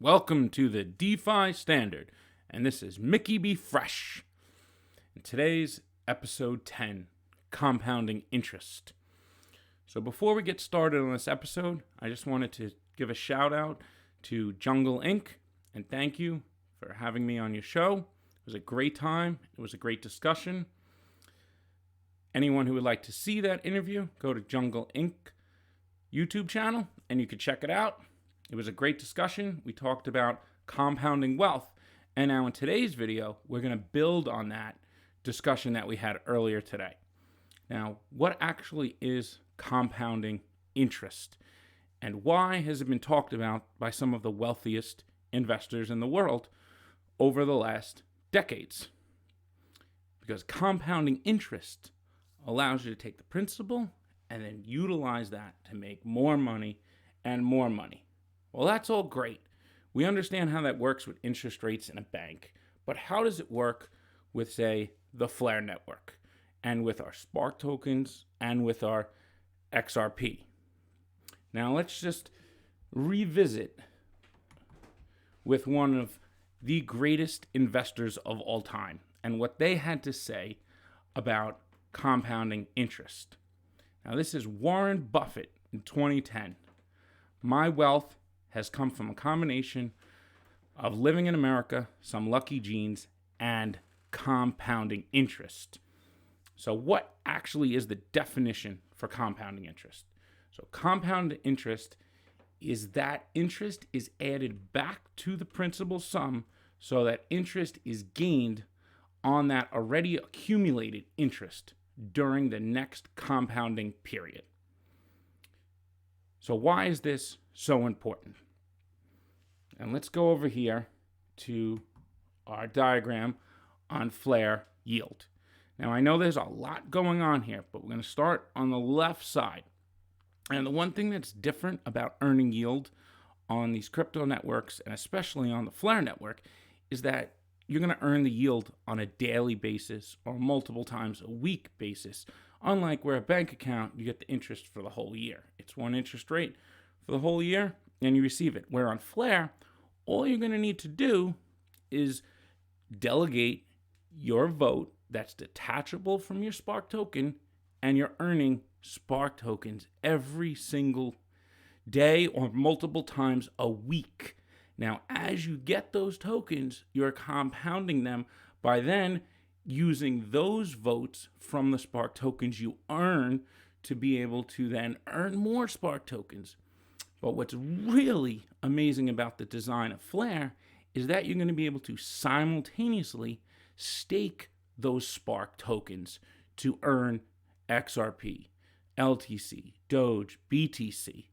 Welcome to the DeFi Standard, and this is Mickey B. Fresh. And today's episode 10, Compounding Interest. So before we get started on this episode, I just wanted to give a shout out to Jungle Inc. and thank you for having me on your show. It was a great time. It was a great discussion. Anyone who would like to see that interview, go to Jungle Inc. YouTube channel and you can check it out. It was a great discussion. We talked about compounding wealth. And now in today's video, we're going to build on that discussion that we had earlier today. Now, what actually is compounding interest? And why has it been talked about by some of the wealthiest investors in the world over the last decades? Because compounding interest allows you to take the principal and then utilize that to make more money and more money. Well, that's all great. We understand how that works with interest rates in a bank, but how does it work with, say, the FLR network and with our Spark tokens and with our XRP? Now, let's just revisit with one of the greatest investors of all time and what they had to say about compounding interest. Now, this is Warren Buffett in 2010. My wealth has come from a combination of living in America, some lucky genes, and compounding interest. So what actually is the definition for compounding interest? So compound interest is that interest is added back to the principal sum so that interest is gained on that already accumulated interest during the next compounding period. So why is this so important? And let's go over here to our diagram on FLR yield. Now, I know there's a lot going on here, but we're going to start on the left side. And the one thing that's different about earning yield on these crypto networks, and especially on the FLR network, is that you're going to earn the yield on a daily basis or multiple times a week basis. Unlike where a bank account, you get the interest for the whole year. It's one interest rate for the whole year, and you receive it. Where on FLR, all you're going to need to do is delegate your vote that's detachable from your Spark token, and you're earning Spark tokens every single day or multiple times a week. Now, as you get those tokens, you're compounding them by then using those votes from the Spark tokens you earn to be able to then earn more Spark tokens. But what's really amazing about the design of FLR is that you're going to be able to simultaneously stake those Spark tokens to earn XRP, LTC, Doge, BTC,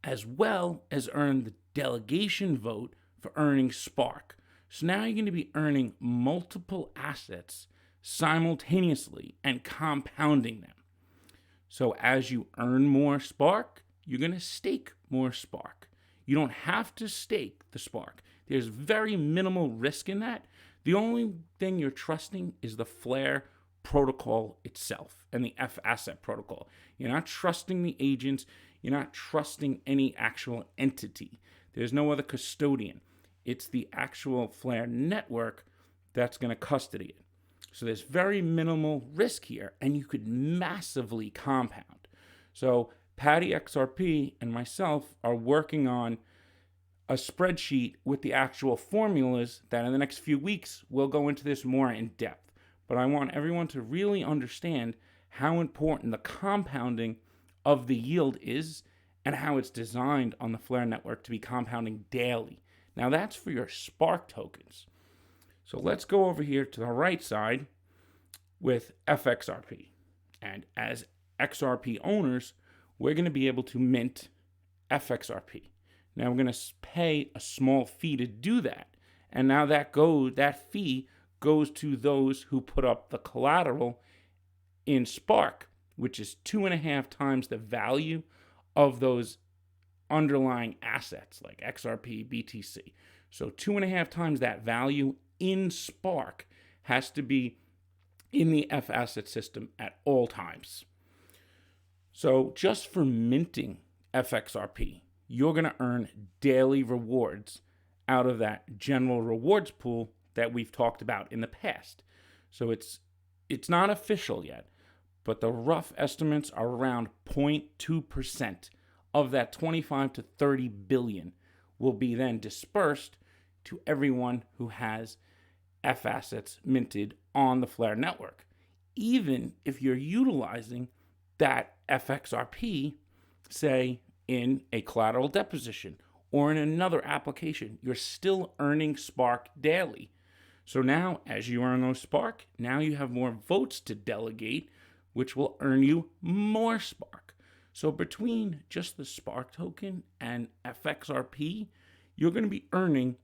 as well as earn the delegation vote for earning Spark. So now you're going to be earning multiple assets simultaneously and compounding them. So as you earn more Spark, you're going to stake more Spark. You don't have to stake the Spark. There's very minimal risk in that. The only thing you're trusting is the FLR protocol itself and the FAsset protocol. You're not trusting the agents. You're not trusting any actual entity. There's no other custodian. It's the actual FLR network that's going to custody it. So there's very minimal risk here, and you could massively compound. So Patty XRP and myself are working on a spreadsheet with the actual formulas that in the next few weeks we'll go into this more in depth. But I want everyone to really understand how important the compounding of the yield is and how it's designed on the FLR network to be compounding daily. Now that's for your Spark tokens. So let's go over here to the right side with FXRP. And as XRP owners, we're going to be able to mint FXRP. Now we're going to pay a small fee to do that. And now that fee goes to those who put up the collateral in Spark, which is 2.5 times the value of those underlying assets like XRP, BTC. So 2.5 times that value in Spark has to be in the FAsset system at all times. So just for minting FXRP, you're going to earn daily rewards out of that general rewards pool that we've talked about in the past. So it's not official yet, but the rough estimates are around 0.2% of that 25 to 30 billion will be then dispersed to everyone who has FAssets minted on the FLR network. Even if you're utilizing that FXRP, say in a collateral deposition or in another application, you're still earning Spark daily. So now, as you earn those Spark, now you have more votes to delegate, which will earn you more Spark. So between just the Spark token and FXRP, you're going to be earning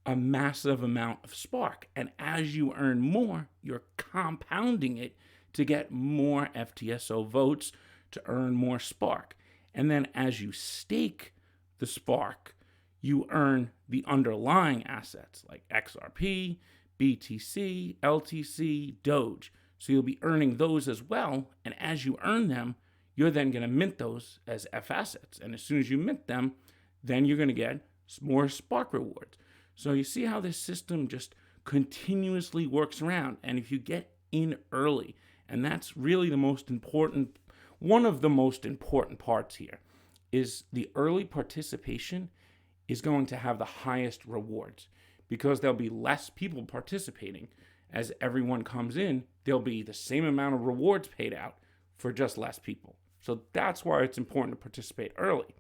a massive amount of Spark. And as you earn more, you're compounding it to get more FTSO votes to earn more Spark. And then as you stake the Spark, you earn the underlying assets like XRP, BTC, LTC, Doge. So you'll be earning those as well. And as you earn them, you're then going to mint those as FAssets. And as soon as you mint them, then you're going to get more Spark rewards. So you see how this system just continuously works around. And if you get in early, and that's really the most important, one of the most important parts here, is the early participation is going to have the highest rewards because there'll be less people participating. As everyone comes in, there'll be the same amount of rewards paid out for just less people. So that's why it's important to participate early.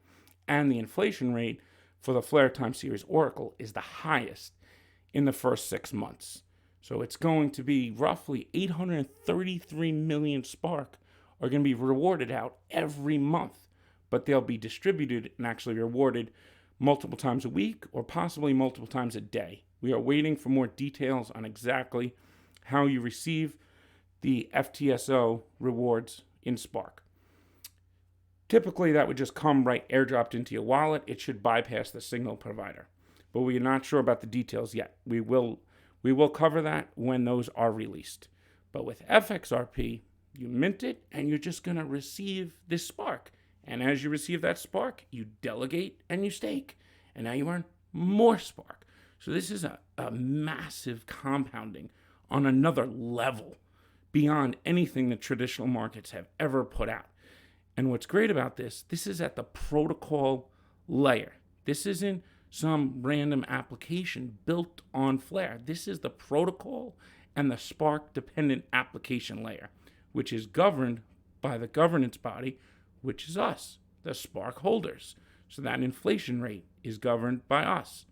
And the inflation rate for the FLR Time Series Oracle is the highest in the first 6 months. So it's going to be roughly 833 million Spark are going to be rewarded out every month, but they'll be distributed and actually rewarded multiple times a week or possibly multiple times a day. We are waiting for more details on exactly how you receive the FTSO rewards in Spark. Typically, that would just come right airdropped into your wallet. It should bypass the signal provider, but we are not sure about the details yet. We will cover that when those are released. But with FXRP, you mint it and you're just going to receive this Spark. And as you receive that Spark, you delegate and you stake. And now you earn more Spark. So this is a massive compounding on another level beyond anything the traditional markets have ever put out. And what's great about this is at the protocol layer. This isn't some random application built on FLR. This is the protocol and the Spark-dependent application layer, which is governed by the governance body, which is us, the Spark holders. So that inflation rate is governed by us.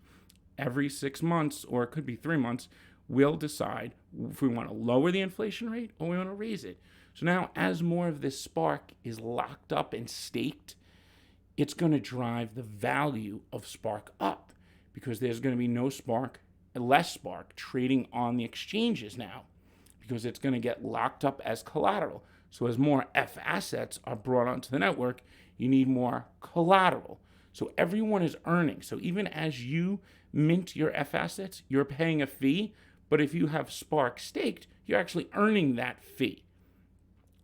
Every 6 months, or it could be 3 months, we'll decide if we want to lower the inflation rate or we want to raise it. So now, as more of this Spark is locked up and staked, it's going to drive the value of Spark up because there's going to be less Spark trading on the exchanges now because it's going to get locked up as collateral. So as more FAssets are brought onto the network, you need more collateral. So everyone is earning. So even as you mint your FAssets, you're paying a fee, but if you have Spark staked, you're actually earning that fee.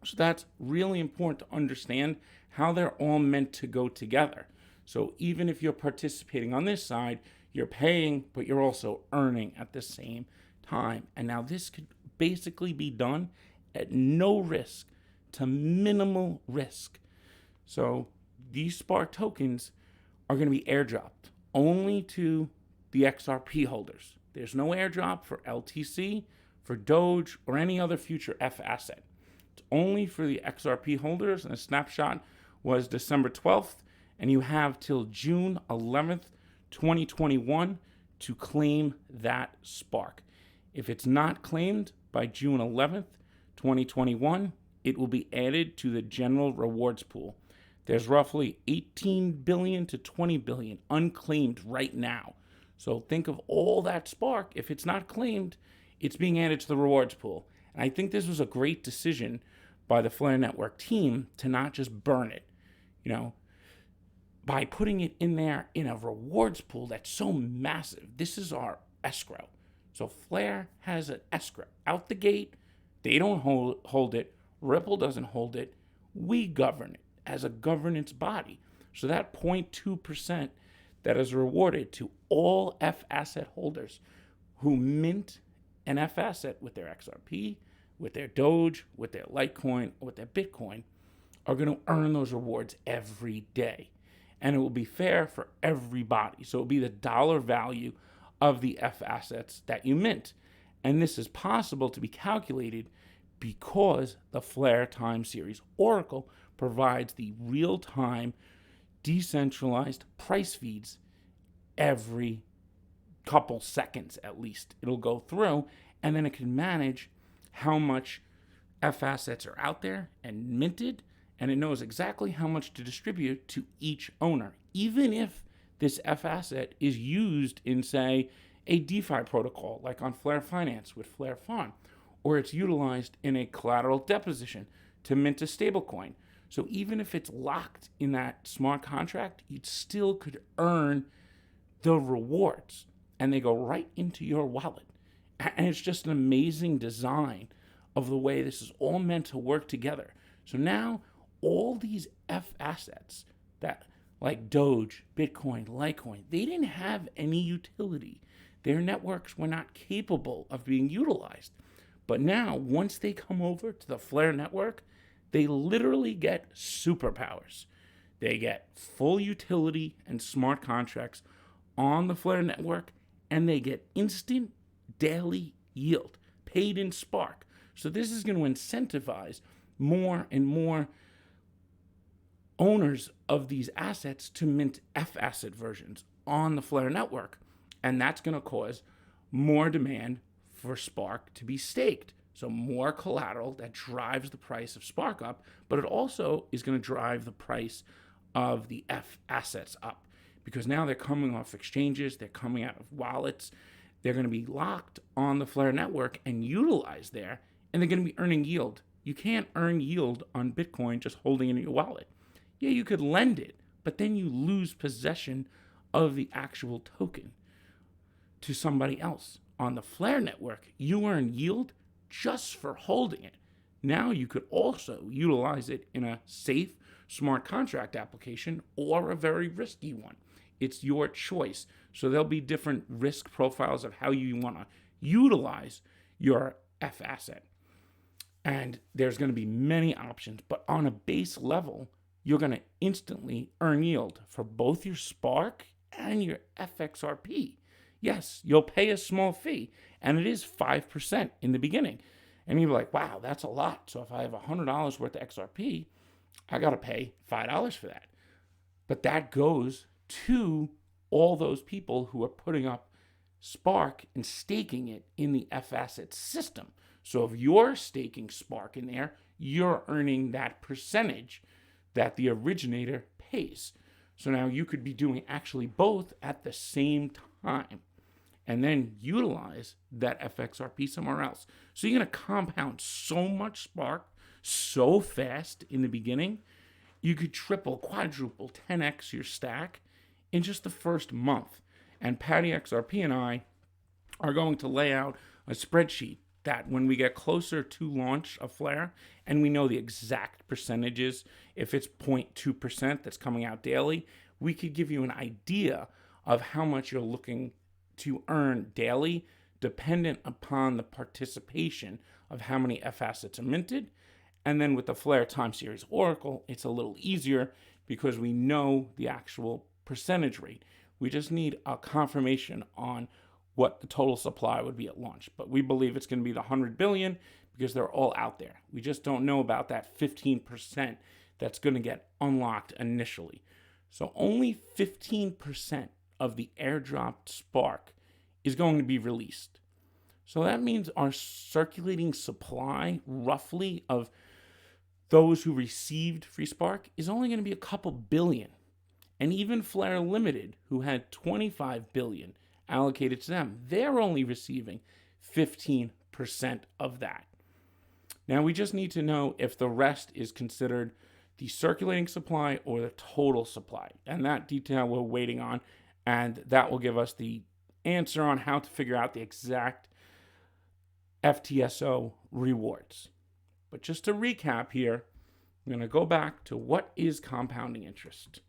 So that's really important to understand how they're all meant to go together. So even if you're participating on this side, you're paying, but you're also earning at the same time. And now this could basically be done at no risk to minimal risk. So these Spark tokens are going to be airdropped only to the XRP holders. There's no airdrop for LTC, for Doge, or any other future FAsset. It's only for the XRP holders, and the snapshot was December 12th, and you have till June 11th, 2021 to claim that Spark. If it's not claimed by June 11th, 2021, it will be added to the general rewards pool. There's roughly 18 billion to 20 billion unclaimed right now. So think of all that Spark. If it's not claimed, it's being added to the rewards pool. And I think this was a great decision by the FLR Network team to not just burn it, by putting it in there in a rewards pool that's so massive. This is our escrow. So FLR has an escrow out the gate. They don't hold it. Ripple doesn't hold it. We govern it as a governance body. So that 0.2% that is rewarded to all FAsset holders who mint an FAsset with their XRP, with their Doge, with their Litecoin, or with their Bitcoin, are going to earn those rewards every day. And it will be fair for everybody. So it will be the dollar value of the FAssets that you mint. And this is possible to be calculated because the FLR time series Oracle provides the real-time decentralized price feeds every couple seconds at least. It'll go through, and then it can manage how much FAssets are out there and minted, and it knows exactly how much to distribute to each owner, even if this FAsset is used in, say, a DeFi protocol, like on FLR Finance with FLR Farm, or it's utilized in a collateral deposition to mint a stablecoin. So even if it's locked in that smart contract, you still could earn the rewards, and they go right into your wallet. And it's just an amazing design of the way this is all meant to work together. So now all these FAssets that, like Doge, Bitcoin, Litecoin, they didn't have any utility. Their networks were not capable of being utilized. But now, once they come over to the FLR network, they literally get superpowers. They get full utility and smart contracts on the FLR network, and they get instant daily yield paid in Spark. So this is going to incentivize more and more owners of these assets to mint FAsset versions on the FLR network. And that's going to cause more demand for Spark to be staked. So more collateral that drives the price of Spark up, but it also is going to drive the price of the FAssets up, because now they're coming off exchanges, they're coming out of wallets, they're going to be locked on the FLR network and utilized there, and they're going to be earning yield. You can't earn yield on Bitcoin just holding it in your wallet. Yeah, you could lend it, but then you lose possession of the actual token to somebody else. On the FLR network, you earn yield just for holding it. Now you could also utilize it in a safe smart contract application or a very risky one. It's your choice. So there'll be different risk profiles of how you want to utilize your FAsset. And there's going to be many options, but on a base level, you're going to instantly earn yield for both your Spark and your FXRP. Yes, you'll pay a small fee, and it is 5% in the beginning. And you're like, wow, that's a lot. So if I have $100 worth of XRP, I got to pay $5 for that. But that goes to all those people who are putting up Spark and staking it in the FAsset system. So if you're staking Spark in there, you're earning that percentage that the originator pays. So now you could be doing actually both at the same time, and then utilize that FXRP somewhere else. So you're going to compound so much Spark so fast in the beginning, you could triple, quadruple, 10x your stack in just the first month. And Patty XRP and I are going to lay out a spreadsheet that when we get closer to launch of FLR and we know the exact percentages, if it's 0.2% that's coming out daily, we could give you an idea of how much you're looking to earn daily, dependent upon the participation of how many FAssets are minted. And then with the FLR time series Oracle, it's a little easier because we know the actual percentage rate. We just need a confirmation on what the total supply would be at launch. But we believe it's going to be the 100 billion because they're all out there. We just don't know about that 15% that's going to get unlocked initially. So only 15% of the airdropped Spark is going to be released. So that means our circulating supply, roughly, of those who received free Spark is only going to be a couple billion. And even FLR Limited, who had 25 billion allocated to them, they're only receiving 15% of that. Now we just need to know if the rest is considered the circulating supply or the total supply. And that detail we're waiting on, and that will give us the answer on how to figure out the exact FTSO rewards. But just to recap here, I'm going to go back to what is compounding interest.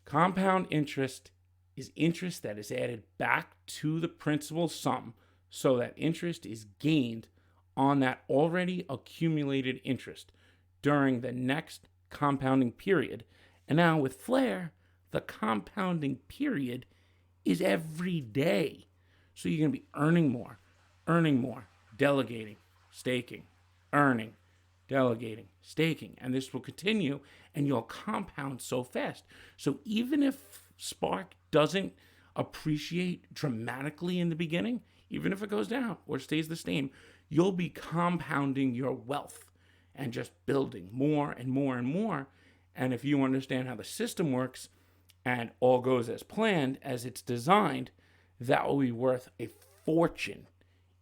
Compound interest is interest that is added back to the principal sum, so that interest is gained on that already accumulated interest during the next compounding period. And now with Flare, the compounding period is every day. So you're going to be earning more, delegating, staking, earning, delegating, staking. And this will continue, and you'll compound so fast. So even if Spark doesn't appreciate dramatically in the beginning, even if it goes down or stays the same, you'll be compounding your wealth and just building more and more and more. And if you understand how the system works and all goes as planned, as it's designed, that will be worth a fortune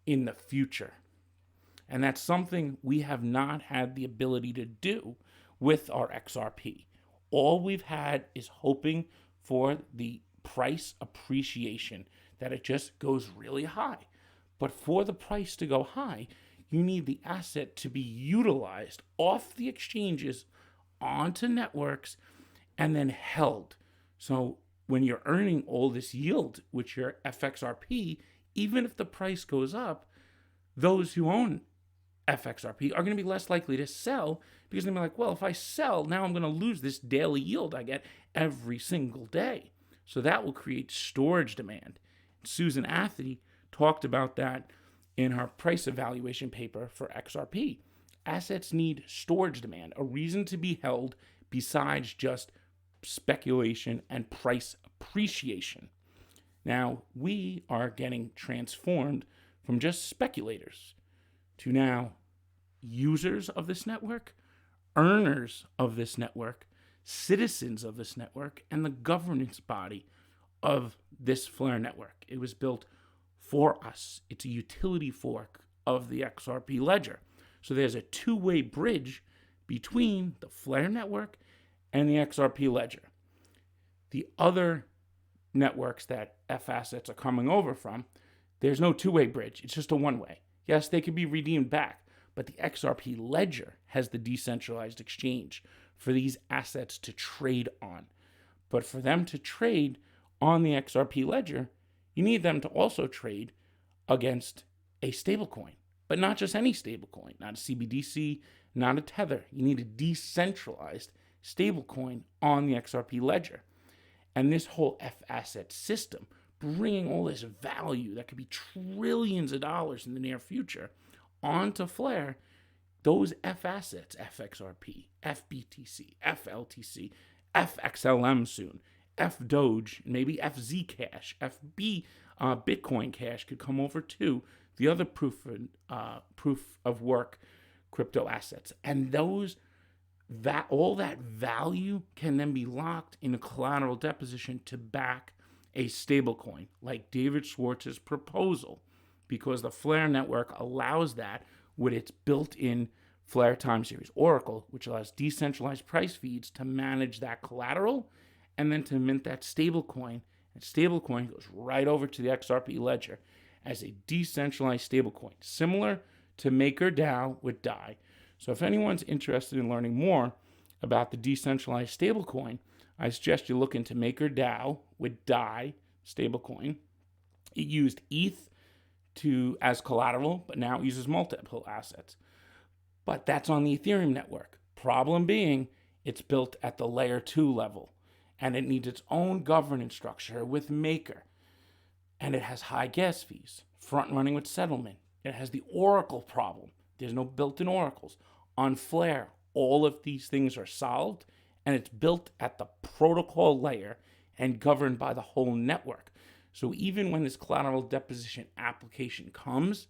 in the future. And that's something we have not had the ability to do with our XRP. All we've had is hoping for the price appreciation, that it just goes really high. But for the price to go high, you need the asset to be utilized off the exchanges onto networks and then held. So when you're earning all this yield with your FXRP, even if the price goes up, those who own FXRP are going to be less likely to sell, because they're like, well, if I sell, now I'm going to lose this daily yield I get every single day. So that will create storage demand. Susan Athy talked about that in her price evaluation paper for XRP. Assets need storage demand, a reason to be held besides just speculation and price appreciation. Now, we are getting transformed from just speculators to now users of this network, earners of this network, citizens of this network, and the governance body of this Flare network. It was built for us. It's a utility fork of the XRP ledger. So there's a two-way bridge between the Flare network and the XRP ledger. The other networks that FAssets are coming over from, there's no two-way bridge. It's just a one-way. Yes, they could be redeemed back, but the XRP ledger has the decentralized exchange for these assets to trade on. But for them to trade on the XRP ledger, you need them to also trade against a stablecoin, but not just any stablecoin, not a CBDC, not a Tether. You need a decentralized stablecoin on the XRP ledger. And this whole FAsset system, bringing all this value that could be trillions of dollars in the near future onto Flare, those FAssets, FXRP, FBTC, FLTC, FXLM soon, Doge, maybe FZ Cash, FB Bitcoin Cash could come over too. The other proof of work crypto assets, and all that value can then be locked in a collateral deposition to back a stablecoin, like David Schwartz's proposal, because the Flare network allows that with its built-in Flare time series Oracle, which allows decentralized price feeds to manage that collateral and then to mint that stablecoin. And stablecoin goes right over to the XRP ledger as a decentralized stablecoin, similar to MakerDAO with DAI. So if anyone's interested in learning more about the decentralized stablecoin, I suggest you look into MakerDAO with DAI stablecoin. It used ETH as collateral, but now it uses multiple assets. But that's on the Ethereum network. Problem being, it's built at the layer 2 level, and it needs its own governance structure with Maker. And it has high gas fees, front running with settlement. It has the Oracle problem. There's no built-in oracles. On Flare, all of these things are solved, and it's built at the protocol layer and governed by the whole network. So even when this collateral deposition application comes,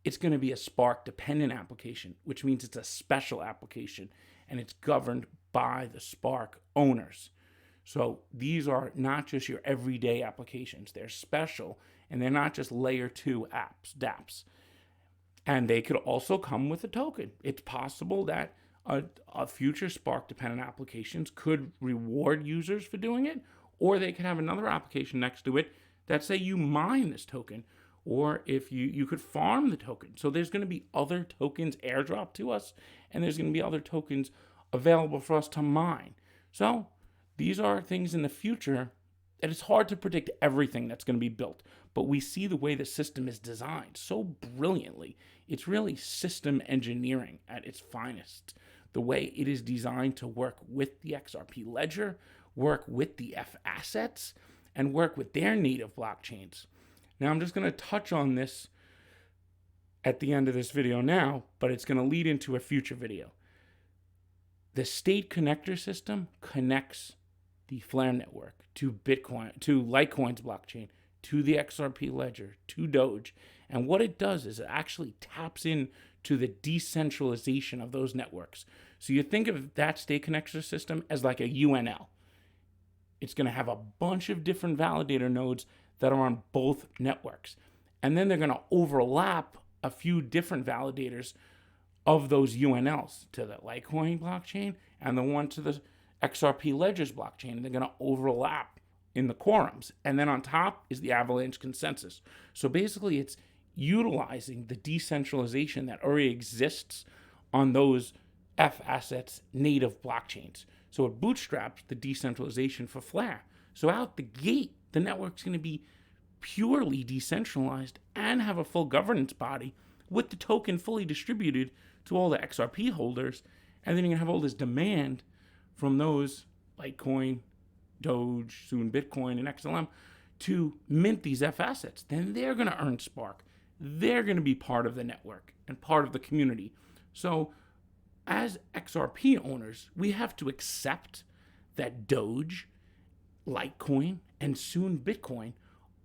it's going to be a Spark-dependent application, which means it's a special application, and it's governed by the Spark owners. So these are not just your everyday applications. They're special, and they're not just layer 2 apps, dApps. And they could also come with a token. It's possible that a future Spark-dependent applications could reward users for doing it, or they could have another application next to it that say you mine this token, or if you could farm the token. So there's going to be other tokens airdropped to us, and there's going to be other tokens available for us to mine. So these are things in the future that it's hard to predict everything that's going to be built, but we see the way the system is designed so brilliantly. It's really system engineering at its finest. The way it is designed to work with the XRP ledger, work with the FAssets, and work with their native blockchains. Now, I'm just going to touch on this at the end of this video now, but it's going to lead into a future video. The state connector system connects the FLR network to Bitcoin, to Litecoin's blockchain, to the XRP ledger, to Doge. And what it does is it actually taps in to the decentralization of those networks. So you think of that state connector system as like a UNL. It's going to have a bunch of different validator nodes that are on both networks. And then they're going to overlap a few different validators of those UNLs to the Litecoin blockchain and the one to the XRP ledger's blockchain. And they're going to overlap in the quorums. And then on top is the Avalanche consensus. So basically it's utilizing the decentralization that already exists on those FAssets native blockchains. So it bootstraps the decentralization for FLR. So out the gate, the network's going to be purely decentralized and have a full governance body with the token fully distributed to all the XRP holders. And then you're going to have all this demand from those Litecoin, Doge, soon Bitcoin, and XLM to mint these FAssets. Then they're going to earn Spark. They're going to be part of the network and part of the community. So as XRP owners, we have to accept that Doge, Litecoin, and soon Bitcoin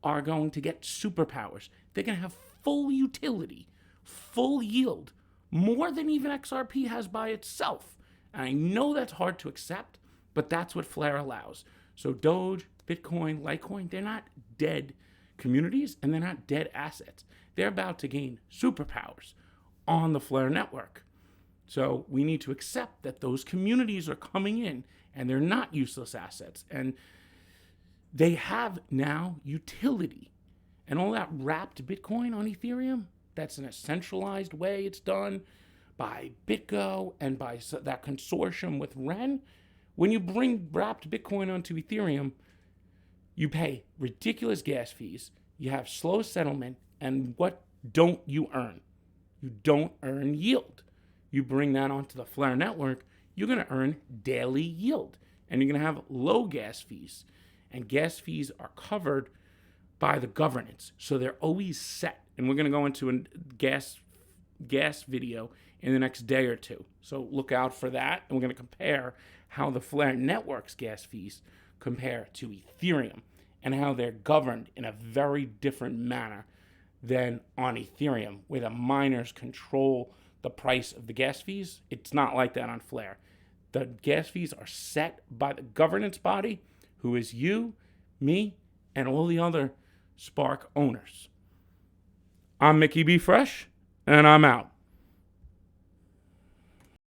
are going to get superpowers. They're going to have full utility, full yield, more than even XRP has by itself. And I know that's hard to accept, but that's what FLR allows. So Doge, Bitcoin, Litecoin, they're not dead communities and they're not dead assets. They're about to gain superpowers on the FLR network. So we need to accept that those communities are coming in and they're not useless assets. And they have now utility. And all that wrapped Bitcoin on Ethereum, that's in a centralized way it's done by BitGo and by that consortium with Ren. When you bring wrapped Bitcoin onto Ethereum, you pay ridiculous gas fees, you have slow settlement, and what don't you earn? You don't earn yield. You bring that onto the FLR network, you're going to earn daily yield, and you're going to have low gas fees. And gas fees are covered by the governance, so they're always set. And we're going to go into a gas video in the next day or two. So look out for that, and we're going to compare how the FLR network's gas fees compare to Ethereum and how they're governed in a very different manner than on Ethereum, where the miners control the price of the gas fees. It's not like that on FLR. The gas fees are set by the governance body, who is you, me, and all the other Spark owners. I'm Mickey B. Fresh, and I'm out.